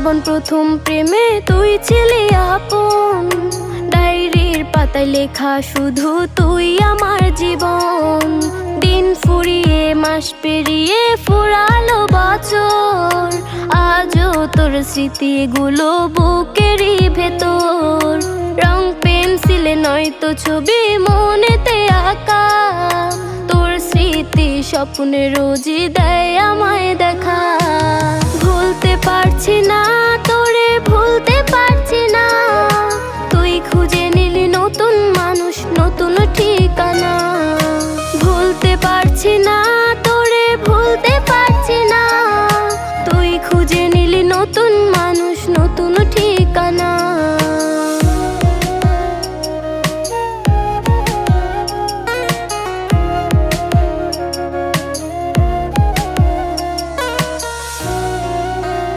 জীবন প্রথম প্রেমে তুই ছিলি আপন, ডায়েরির পাতায় লেখা শুধু তুই আমার জীবন। দিন ফুরিয়ে মাস পেরিয়ে ফুরালো বছর, আজও তোর স্মৃতিগুলো বুকেরই ভেতর। রং পেন্সিলে নয়তো ছবি মনেতে আঁকা, তোর স্মৃতি স্বপ্নে রোজই দেয় আমায় দেখা। ভুলতে পারি